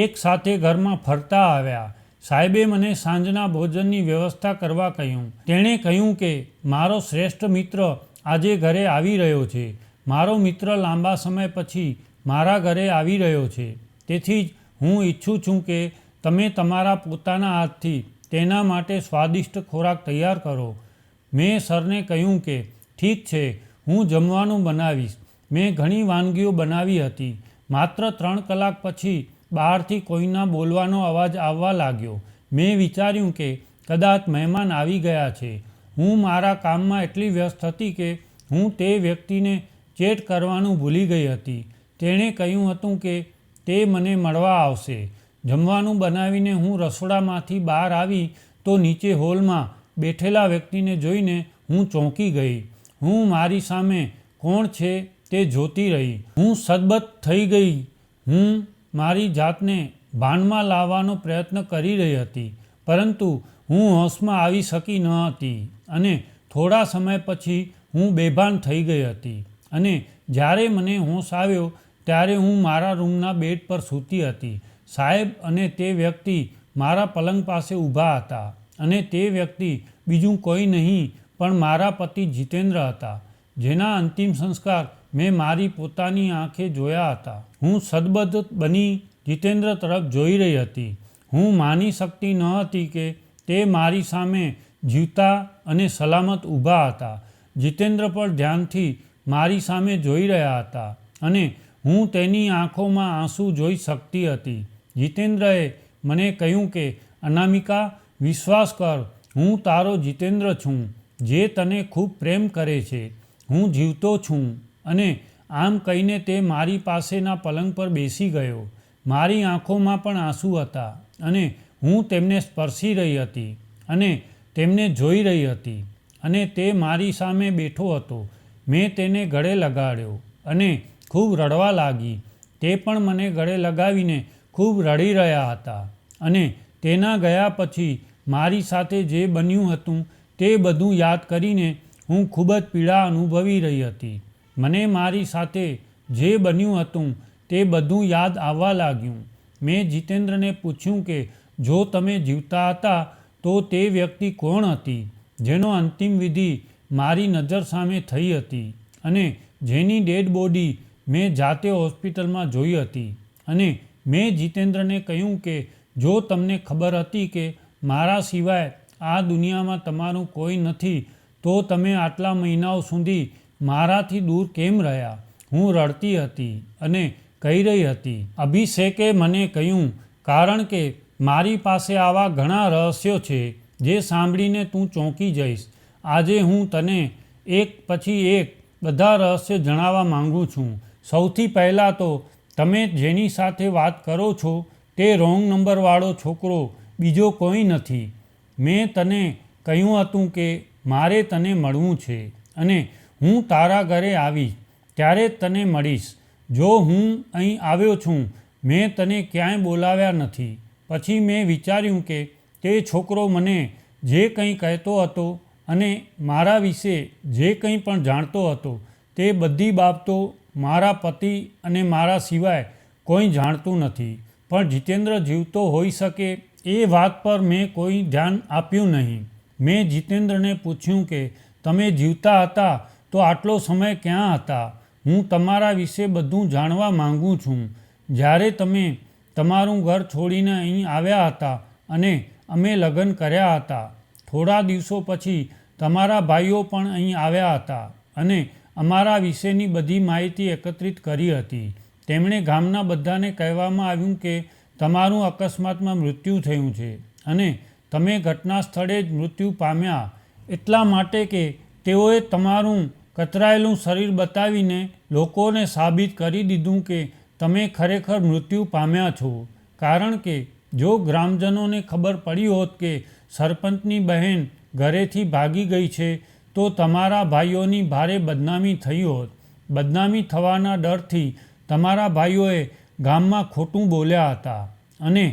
એક સાથે ઘરમાં ફરતા આવ્યા. સાહેબે મને સાંજના ભોજનની વ્યવસ્થા કરવા કહ્યું. તેણે કહ્યું કે મારો શ્રેષ્ઠ મિત્ર આજે ઘરે આવી રહ્યો છે. મારો મિત્ર લાંબા સમય પછી મારા ઘરે આવી રહ્યો છે. તેથી જ હું ઈચ્છું છું કે તમે તમારા પોતાના હાથથી તેના માટે સ્વાદિષ્ટ ખોરાક તૈયાર કરો. મેં સરને કહ્યું કે ઠીક છે, હું જમવાનું બનાવીશ. મેં ઘણી વાનગીઓ બનાવી હતી. માત્ર 3 કલાક પછી બહારથી કોઈના બોલવાનો અવાજ આવવા લાગ્યો. મેં વિચાર્યું કે કદાચ મહેમાન આવી ગયા છે. હું મારા કામમાં એટલી વ્યસ્ત હતી કે હું તે વ્યક્તિને ચેટ કરવાનું ભૂલી ગઈ હતી. તેણે કહ્યું હતું કે તે મને મળવા આવશે. જમવાનું બનાવીને હું રસોડામાંથી બહાર આવી તો નીચે હોલમાં બેઠેલા વ્યક્તિને જોઈને હું ચોંકી ગઈ. હું મારી સામે કોણ છે તે જોતી રહી. હું સદબત થઈ ગઈ. હું મારી જાતને ભાનમાં લાવવાનો પ્રયત્ન કરી રહી હતી પરંતુ હું હોશમાં આવી શકી ન હતી અને થોડા સમય પછી હું બેભાન થઈ ગઈ હતી અને જ્યારે મને હોશ આવ્યો ત્યારે હું મારા રૂમના બેડ પર સૂતી હતી. સાહેબ અને તે વ્યક્તિ મારા પલંગ પાસે ઊભા હતા અને તે વ્યક્તિ બીજું કોઈ નહીં પણ મારા પતિ જીતેન્દ્ર હતા જેના અંતિમ સંસ્કાર મેં મારી પોતાની આંખે જોયા હતા. હું સદબદ્ધ બની જીતેન્દ્ર તરફ જોઈ રહી હતી. હું માની શકતી ન હતી કે તે મારી સામે જીવતા અને સલામત ઊભા હતા. જીતેન્દ્ર પણ ધ્યાનથી મારી સામે જોઈ રહ્યા હતા અને હું તેની આંખોમાં આંસુ જોઈ શકતી હતી. જીતેન્દ્રએ મને કહ્યું કે અનામિકા, વિશ્વાસ કર, હું તારો જીતેન્દ્ર છું જે તને ખૂબ પ્રેમ કરે છે. હું જીવતો છું. અને આમ કહીને તે મારી પાસેના પલંગ પર બેસી ગયો. મારી આંખોમાં પણ આંસુ હતા અને હું તેમને સ્પર્શી રહી હતી અને તેમને જોઈ રહી હતી અને તે મારી સામે બેઠો હતો. મેં તેને ગળે લગાડ્યો અને ખૂબ રડવા લાગી. તે પણ મને ગળે લગાવીને ખૂબ રડી રહ્યા હતા અને તેના ગયા પછી મારી સાથે જે બન્યું હતું તે બધું યાદ કરીને હું ખૂબ જ પીડા અનુભવી રહી હતી. મને મારી સાથે જે બન્યું હતું તે બધું યાદ આવવા લાગ્યું. મેં જીતેન્દ્રને પૂછ્યું કે જો તમે જીવતા હતા તો તે વ્યક્તિ કોણ હતી જેનો અંતિમ વિધિ મારી નજર સામે થઈ હતી અને જેની ડેડ બોડી મેં જાતે હોસ્પિટલમાં જોઈ હતી. અને મેં જીતેન્દ્રને કહ્યું કે જો તમને ખબર હતી કે મારા સિવાય આ દુનિયામાં તમારું કોઈ નથી તો તમે આટલા મહિનાઓ સુધી મારાથી દૂર કેમ રહ્યા? હું રડતી હતી અને કહી રહી હતી. અભિષેકે મને કહ્યું કારણ કે મારી પાસે આવા ઘણા રહસ્યો છે જે સાંભળીને તું ચોંકી જઈશ. આજે હું તને એક પછી એક બધા રહસ્યો જણાવવા માંગુ છું. સૌથી પહેલાં તો તમે જેની સાથે વાત કરો છો તે રોંગ નંબરવાળો છોકરો બીજો કોઈ નથી. મેં તને કહ્યું હતું કે મારે તને મળવું છે અને હું તારા ઘરે આવીશ ત્યારે જ તને મળીશ. જો હું અહીં આવ્યો છું, મેં તને ક્યાંય બોલાવ્યા નથી. પછી મેં વિચાર્યું કે તે છોકરો મને જે કંઈ કહેતો હતો અને મારા વિશે જે કંઈ પણ જાણતો હતો તે બધી બાબતો મારા પતિ અને મારા સિવાય કોઈ જાણતું નથી. પણ જીતેન્દ્ર જીવતો હોઈ શકે એ વાત પર મેં કોઈ ધ્યાન આપ્યું નહીં. મેં જીતેન્દ્રને પૂછ્યું કે તમે જીવતા હતા તો આટલો સમય ક્યાં હતા? હું તમારા વિશે બધું જાણવા માંગુ છું. જ્યારે તમે તમારું ઘર છોડીને અહીં આવ્યા હતા અને અમે લગ્ન કર્યા હતા, થોડા દિવસો પછી તમારા ભાઈઓ પણ અહીં આવ્યા હતા અને અમારા વિશેની બધી માહિતી એકત્રિત કરી હતી. તેમણે ગામના બધાને કહેવામાં આવ્યું કે તમારું અકસ્માતમાં મૃત્યુ થયું છે અને તમે ઘટના સ્થળે જ મૃત્યુ પામ્યા, એટલા માટે કે તેઓએ તમારું કતરાયેલું શરીર બતાવીને લોકોને સાબિત કરી દીધું કે તમે ખરેખર મૃત્યુ પામ્યા છો. કારણ કે જો ગ્રામજનોને ખબર પડી હોત કે સરપંચની બહેન ઘરેથી ભાગી ગઈ છે તો તમારા ભાઈઓની ભારે બદનામી થઈ હોત. બદનામી થવાના ડરથી તમારા ભાઈઓએ ગામમાં ખોટું બોલ્યા હતા અને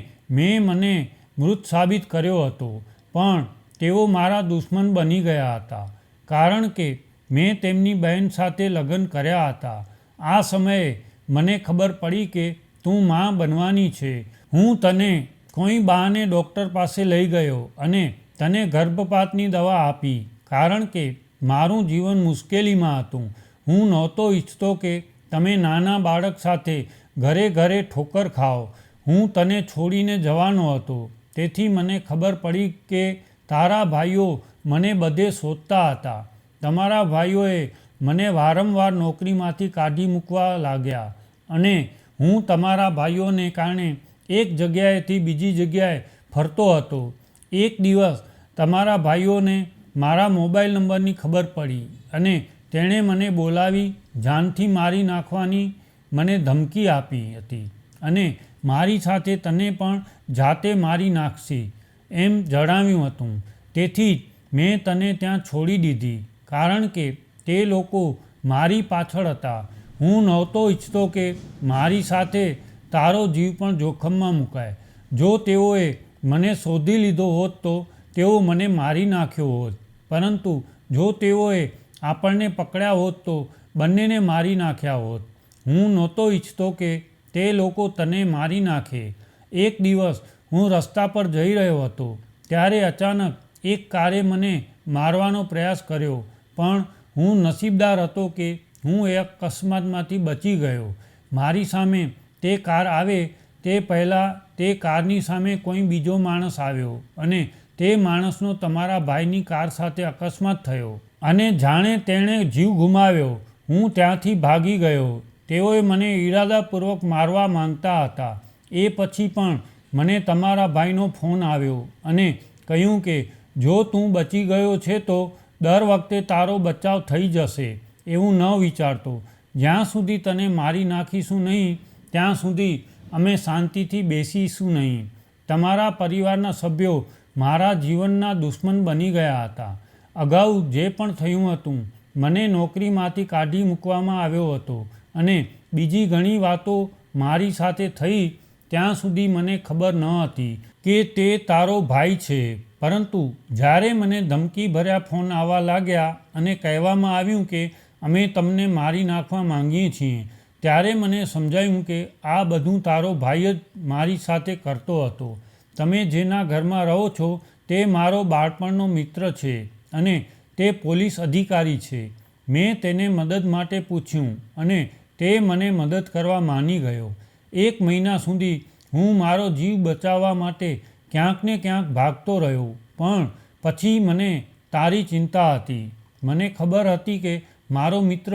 મને મૃત સાબિત કર્યો હતો. પણ તેઓ મારા દુશ્મન બની ગયા હતા કારણ કે મેં તેમની બહેન સાથે લગ્ન કર્યા હતા. આ સમયે મને ખબર પડી કે તું માં બનવાની છે. હું તને કોઈ બહાને ડૉક્ટર પાસે લઈ ગયો અને તને ગર્ભપાતની દવા આપી કારણ કે મારું જીવન મુશ્કેલીમાં હતું. હું નહોતો ઈચ્છતો કે તમે નાના બાળક સાથે ઘરે ઘરે ઠોકર ખાઓ. હું તને છોડીને જવાનો હતો. તેથી મને ખબર પડી કે તારા ભાઈઓ મને બધે શોધતા હતા. તમારા ભાઈઓએ મને વારંવાર નોકરીમાંથી કાઢી મૂકવા લાગ્યા અને હું તમારા ભાઈઓને કારણે એક જગ્યાએથી બીજી જગ્યાએ ફરતો હતો. એક દિવસ તમારા ભાઈઓને મારા મોબાઈલ નંબરની ખબર પડી અને તેણે મને બોલાવી જાનથી મારી નાખવાની મને ધમકી આપી હતી અને મારી સાથે તને પણ જાતે મારી નાખશે એમ જણાવ્યું હતું. તેથી જ મેં તને ત્યાં છોડી દીધી કારણ કે તે લોકો મારી પાછળ હતા. હું નહોતો ઈચ્છતો કે મારી સાથે તારો જીવ પણ જોખમમાં મુકાય. જો તેઓએ મને શોધી લીધો હોત તો તેઓ મને મારી નાખ્યો હોત, પરંતુ જો તેઓએ આપણને પકડ્યા હોત તો બંનેને મારી નાખ્યા હોત. હું નહોતો ઈચ્છતો કે તે લોકો તને મારી નાખે. એક દિવસ હું રસ્તા પર જઈ રહ્યો હતો ત્યારે અચાનક એક કારે મને મારવાનો પ્રયાસ કર્યો, પણ હું નસીબદાર હતો કે હું એ અકસ્માતમાંથી બચી ગયો. મારી સામે તે કાર આવે તે પહેલાં તે કારની સામે કોઈ બીજો માણસ આવ્યો અને તે માણસનો તમારા ભાઈની કાર સાથે અકસ્માત થયો અને જાણે તેણે જીવ ગુમાવ્યો. હું ત્યાંથી ભાગી ગયો. તેઓએ મને ઈરાદાપૂર્વક મારવા માંગતા હતા. એ પછી પણ મને તમારા ભાઈનો ફોન આવ્યો અને કહ્યું કે જો તું બચી ગયો છે તો દર વખતે તારો બચાવ થઈ જશે એવું ન વિચારતો. જ્યાં સુધી તને મારી નાખીશું નહીં ત્યાં સુધી અમે શાંતિથી બેસીશું નહીં. તમારા પરિવારના સભ્યો મારા જીવનના દુશ્મન બની ગયા હતા. અગાઉ જે પણ થયું હતું, મને નોકરીમાંથી કાઢી મૂકવામાં આવ્યો હતો અને બીજી ઘણી વાતો મારી સાથે થઈ ત્યાં સુધી મને ખબર ન હતી કે તે તારો ભાઈ છે. પરંતુ જ્યારે મને ધમકી ભર્યા ફોન આવવા લાગ્યા અને કહેવામાં આવ્યું કે અમે તમને મારી નાખવા માંગીએ છીએ, ત્યારે મને સમજાયું કે આ બધું તારો ભાઈ જ મારી સાથે કરતો હતો. તમે જેના ઘરમાં રહો છો તે મારો બાળપણનો મિત્ર છે અને તે પોલીસ અધિકારી છે. મેં તેને મદદ માટે પૂછ્યું અને તે મને મદદ કરવા માની ગયો. 1 મહિના સુધી હું મારો જીવ બચાવવા માટે ક્યાંક ને ક્યાંક ભાગતો રહ્યો, પણ પછી મને તારી ચિંતા હતી. મને ખબર હતી કે મારો મિત્ર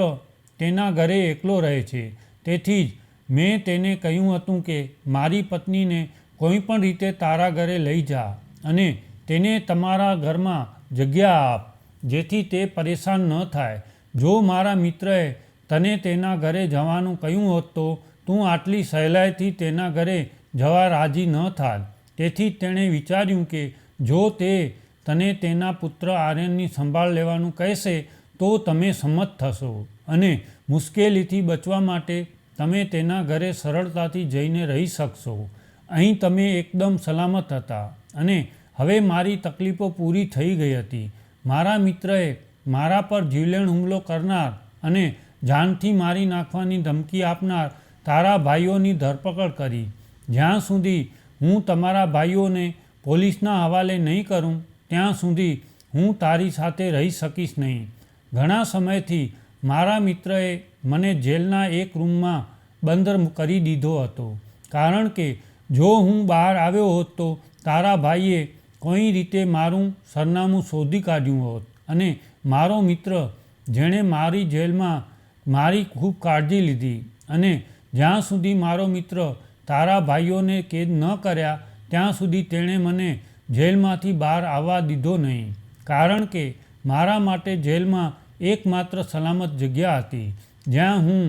તેના ઘરે એકલો રહે છે. તેથી જ મેં તેને કહ્યું હતું કે મારી પત્નીને કોઈ પણ રીતે તારા ઘરે લઈ જા અને તેને તમારા ઘરમાં જગ્યા આપ, જેથી તે પરેશાન ન થાય. જો મારા મિત્રએ તને તેના ઘરે જવાનું કહ્યું હોત તો તું આટલી સહેલાઈથી તેના ઘરે જવા રાજી ન થાત. તેથી જ તેણે વિચાર્યું કે જો તે તને તેના પુત્ર આર્યનની સંભાળ લેવાનું કહેશે તો તમે સંમત થશો અને મુશ્કેલીથી બચવા માટે તમે તેના ઘરે સરળતાથી જઈને રહી શકશો. અહીં તમે એકદમ સલામત હતા અને હવે મારી તકલીફો પૂરી થઈ ગઈ હતી. મારા મિત્રએ મારા પર જીવલેણ હુમલો કરનાર અને જાનથી મારી નાખવાની ધમકી આપનાર તારા ભાઈઓની ધરપકડ કરી. જ્યાં સુધી હું તમારા ભાઈઓને પોલીસના હવાલે નહીં કરું ત્યાં સુધી હું તારી સાથે રહી શકીશ નહીં. ઘણા સમયથી મારા મિત્રએ મને જેલના એક રૂમમાં બંધ કરી દીધો હતો, કારણ કે જો હું બહાર આવ્યો હોત તો તારા ભાઈએ કોઈ રીતે મારું સરનામું શોધી કાઢ્યું હોત અને મારો મિત્ર જેણે મારી જેલમાં મારી ખૂબ કાળજી લીધી અને જ્યાં સુધી મારો મિત્ર તારા ભાઈઓને કેદ ન કર્યા ત્યાં સુધી તેણે મને જેલમાંથી બહાર આવવા દીધો નહીં, કારણ કે મારા માટે જેલમાં એકમાત્ર સલામત જગ્યા હતી જ્યાં હું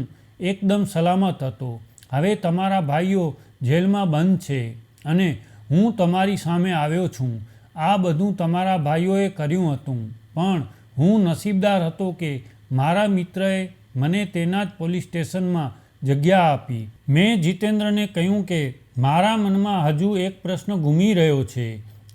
એકદમ સલામત હતો. હવે તમારા ભાઈઓ જેલમાં બંધ છે અને હું તમારી સામે આવ્યો છું. આ બધું તમારા ભાઈઓએ કર્યું હતું, પણ હું નસીબદાર હતો કે મારા મિત્રએ મને તેના જ પોલીસ સ્ટેશનમાં જગ્યા આપી. મેં જીતેન્દ્રને કહ્યું કે મારા મનમાં હજુ એક પ્રશ્ન ઘૂમી રહ્યો છે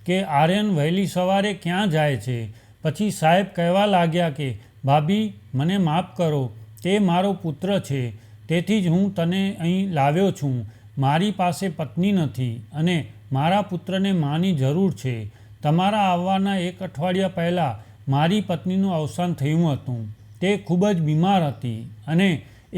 કે આર્યન વહેલી સવારે ક્યાં જાય છે. પછી સાહેબ કહેવા લાગ્યા કે ભાભી, મને માફ કરો, તે મારો પુત્ર છે, તેથી જ હું તને અહીં લાવ્યો છું. મારી પાસે પત્ની નથી અને મારા પુત્રને માની જરૂર છે. તમારા આવવાના એક અઠવાડિયા પહેલાં મારી પત્નીનું અવસાન થયું હતું. તે ખૂબ જ બીમાર હતી અને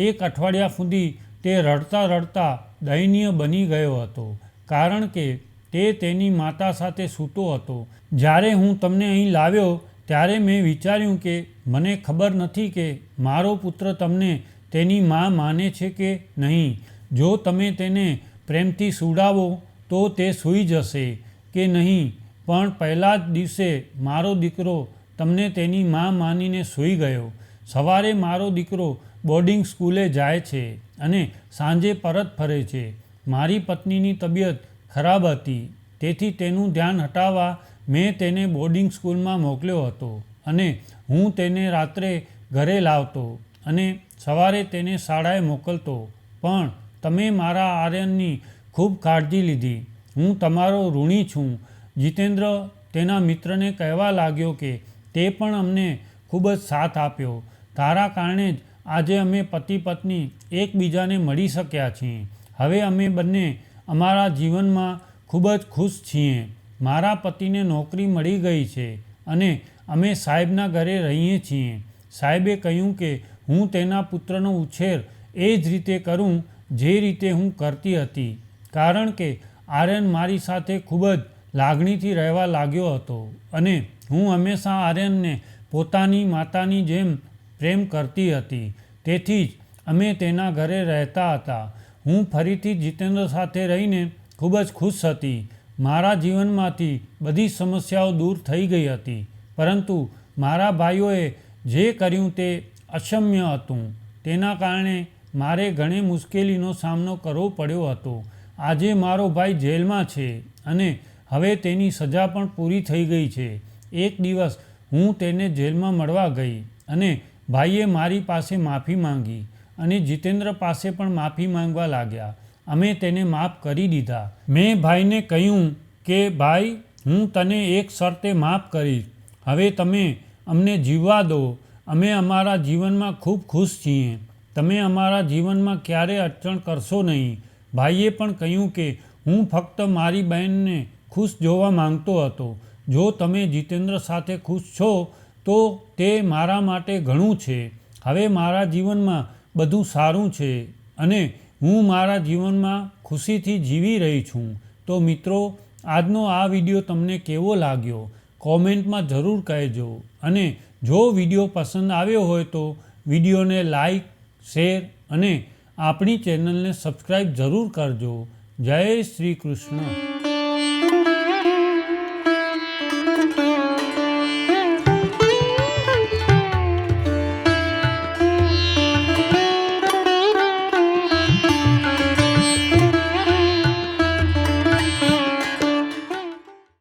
એક અઠવાડિયા સુધી તે રડતા રડતા દયનીય બની ગયો હતો, કારણ કે તે તેની માતા સાથે સૂતો હતો. જ્યારે હું તમને અહીં લાવ્યો ત્યારે મેં વિચાર્યું કે મને ખબર નથી કે મારો પુત્ર તમને તેની માં માને છે કે નહીં. જો તમે તેને પ્રેમથી સુડાવો તો તે સૂઈ જશે કે નહીં, પણ પહેલા જ દિવસે મારો દીકરો તમને તેની માં માનીને સૂઈ ગયો. સવારે મારો દીકરો બોર્ડિંગ સ્કૂલે જાય છે અને સાંજે પરત ફરે છે. મારી પત્નીની તબિયત ખરાબ હતી, તેથી તેનું ધ્યાન હટાવવા મેં તેને બોર્ડિંગ સ્કૂલમાં મોકલ્યો હતો અને હું તેને રાત્રે ઘરે લાવતો અને સવારે તેને શાળાએ મોકલતો. પણ તમે મારા આર્યનની ખૂબ કાળજી લીધી. હું તમારો ઋણી છું. જીતેન્દ્ર તેના મિત્રને કહેવા લાગ્યો કે તે પણ અમને ખૂબ જ સાથ આપ્યો. તારા કારણે જ આજે અમે પતિ પત્ની એકબીજાને મળી શક્યા છીએ. હવે અમે બંને અમારા જીવનમાં ખૂબ જ ખુશ છીએ. મારા પતિને નોકરી મળી ગઈ છે અને અમે સાહેબના ઘરે રહીએ છીએ. સાહેબે કહ્યું કે હું તેના પુત્રનો ઉછેર એ જ રીતે કરું જે રીતે હું કરતી હતી, કારણ કે આર્યન મારી સાથે ખૂબ જ લાગણીથી રહેવા લાગ્યો હતો અને હું હંમેશા આર્યનને પોતાની માતાની જેમ પ્રેમ કરતી હતી. તેથી જ અમે તેના ઘરે રહેતા હતા. હું ફરીથી જીતેન્દ્ર સાથે રહીને ખૂબ જ ખુશ હતી. મારા જીવનમાંથી બધી સમસ્યાઓ દૂર થઈ ગઈ હતી, પરંતુ મારા ભાઈઓએ જે કર્યું તે અક્ષમ્ય હતું. તેના કારણે મારે ઘણી મુશ્કેલીનો સામનો કરવો પડ્યો હતો. આજે મારો ભાઈ જેલમાં છે અને હવે તેની સજા પણ પૂરી થઈ ગઈ છે. એક દિવસ હું તેને જેલમાં મળવા ગઈ અને ભાઈએ મારી પાસે માફી માંગી અને જીતેન્દ્ર પાસે પણ માફી માંગવા લાગ્યા. અમે તેને માફ કરી દીધા. મેં ભાઈને કહ્યું કે ભાઈ, હું તને એક શરતે માફ કરીશ. હવે તમે અમને જીવવા દો. અમે અમારા જીવનમાં ખૂબ ખુશ છીએ. તમે અમારા જીવનમાં ક્યારેય અડચણ કરશો નહીં. ભાઈએ પણ કહ્યું કે હું ફક્ત મારી બહેનને ખુશ જોવા માંગતો હતો. જો તમે જીતેન્દ્ર સાથે ખુશ છો તો તે મારા માટે ઘણું છે. હવે મારા જીવનમાં બધું સારું છે અને હું મારા જીવનમાં ખુશીથી જીવી રહી છું. તો મિત્રો, આજનો આ વિડીયો તમને કેવો લાગ્યો કોમેન્ટમાં જરૂર કહેજો અને જો વિડીયો પસંદ આવ્યો હોય તો વિડીયોને લાઈક, શેર અને આપણી ચેનલને સબસ્ક્રાઈબ જરૂર કરજો. જય શ્રી કૃષ્ણ.